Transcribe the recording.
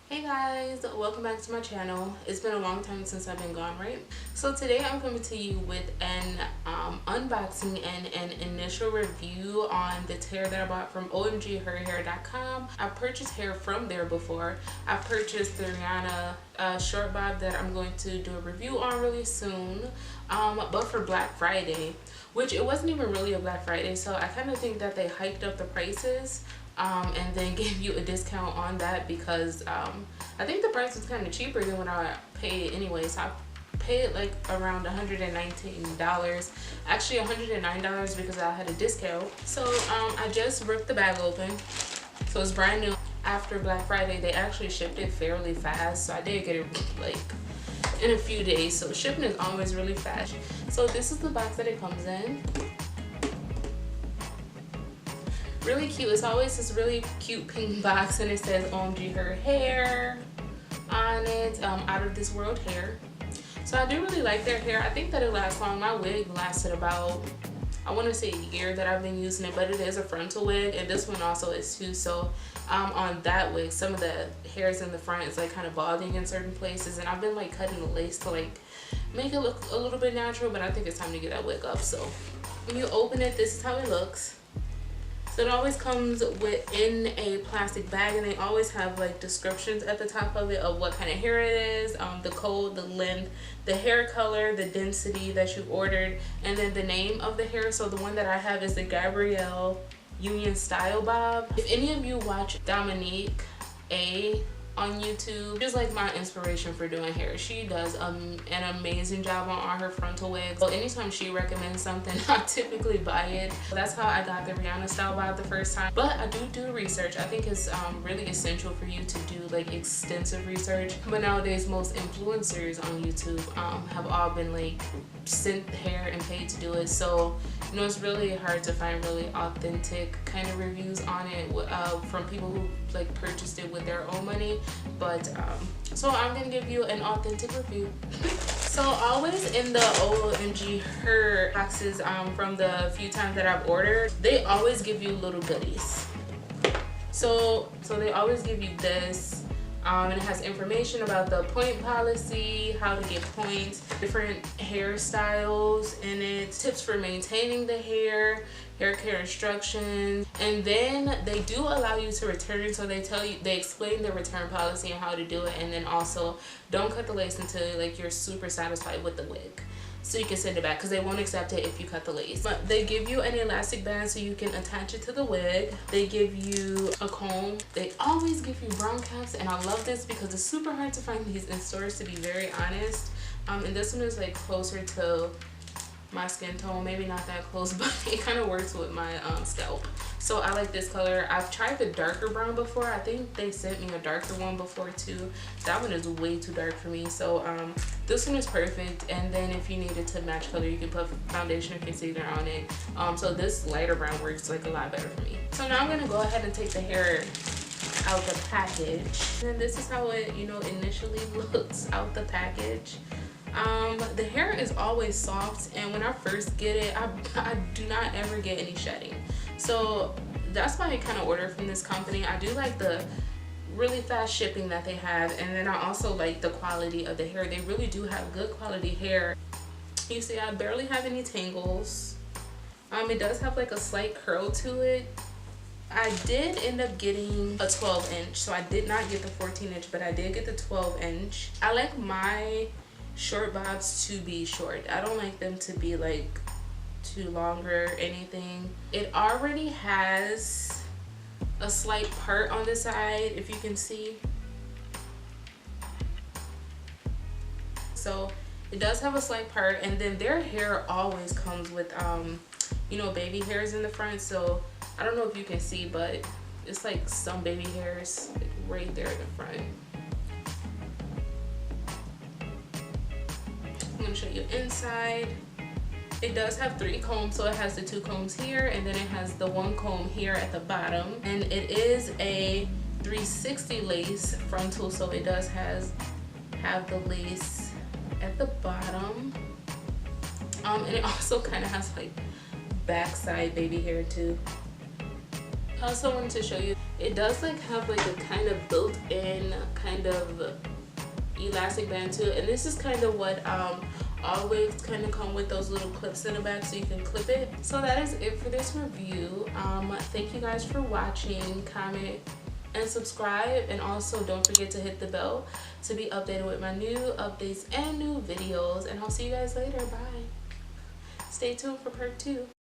Hey guys, welcome back to my channel. It's been a long time since I've been gone, right? So today I'm coming to you with an unboxing and an initial review on this hair that I bought from omgherhair.com. I've purchased hair from there before. I've purchased the Rihanna short bob that I'm going to do a review on really soon, but for Black Friday, which it wasn't even really a Black Friday, so I kind of think that they hiked up the prices and then gave you a discount on that because I think the price was kind of cheaper than what I paid anyway. So I paid like around $119, actually $109 because I had a discount. So I just ripped the bag open, so it's brand new. After Black Friday they actually shipped it fairly fast, so I did get it like in a few days, so shipping is always really fast. So this is the box that it comes in. Really cute. It's always this really cute pink box and it says OMG Her Hair on it, out of this world hair. So I do really like their hair. I think that it lasts long. My wig lasted about, I want to say, a year that I've been using it, but it is a frontal wig and this one also is too. So on that wig, some of the hairs in the front is like kind of balding in certain places, and I've been like cutting the lace to like make it look a little bit natural, but I think it's time to get that wig up. So when you open it, this is how it looks. So it always comes within a plastic bag, and they always have like descriptions at the top of it of what kind of hair it is, the code, the length, the hair color, the density that you ordered, and then the name of the hair. So the one that I have is the Gabrielle Union Style Bob. If any of you watch Dominique A on YouTube, she's like my inspiration for doing hair. She does an amazing job on all her frontal wigs. So anytime she recommends something, I typically buy it. That's how I got the Rihanna style bob the first time. But I do research. I think it's really essential for you to do like extensive research. But nowadays most influencers on YouTube have all been like sent hair and paid to do it. So you know, it's really hard to find really authentic kind of reviews on it from people who like purchased it with their own money. But so I'm gonna give you an authentic review. So always in the OMG Her boxes, from the few times that I've ordered, they always give you little goodies. So they always give you this. And it has information about the point policy, how to get points, different hairstyles in it, tips for maintaining the hair, hair care instructions, and then they do allow you to return. So they explain the return policy and how to do it, and then also don't cut the lace until like you're super satisfied with the wig. So you can send it back because they won't accept it if you cut the lace. But they give you an elastic band so you can attach it to the wig. They give you a comb. They always give you brown caps, and I love this because it's super hard to find these in stores, to be very honest. And this one is like closer to my skin tone, maybe not that close, but it kind of works with my scalp. So I like this color. I've tried the darker brown before. I think they sent me a darker one before too. That one is way too dark for me. So this one is perfect. And then if you needed to match color, you can put foundation or concealer on it. So this lighter brown works like a lot better for me. So now I'm gonna go ahead and take the hair out the package. And this is how it, you know, initially looks out the package. The hair is always soft, and when I first get it, I do not ever get any shedding. So that's why I kind of order from this company. I do like the really fast shipping that they have, and then I also like the quality of the hair. They really do have good quality hair. You see, I barely have any tangles. It does have like a slight curl to it. I did end up getting a 12-inch, so I did not get the 14-inch, but I did get the 12-inch. I like my short bobs to be short. I don't like them to be like too long or anything. It already has a slight part on the side, if you can see. So it does have a slight part, and then their hair always comes with you know, baby hairs in the front. So I don't know if you can see, but it's like some baby hairs like right there in the front. I'm going to show you inside. It does have 3 combs, so it has the 2 combs here, and then it has the 1 comb here at the bottom. And it is a 360 lace frontal, so it does have the lace at the bottom. And it also kind of has like backside baby hair too. I also wanted to show you It does like have like a kind of built-in kind of elastic band to it, and this is kind of what all wigs kind of come with, those little clips in the back so you can clip it. So that is it for this review. Thank you guys for watching. Comment and subscribe, and also don't forget to hit the bell to be updated with my new updates and new videos, and I'll see you guys later. Bye. Stay tuned for part 2.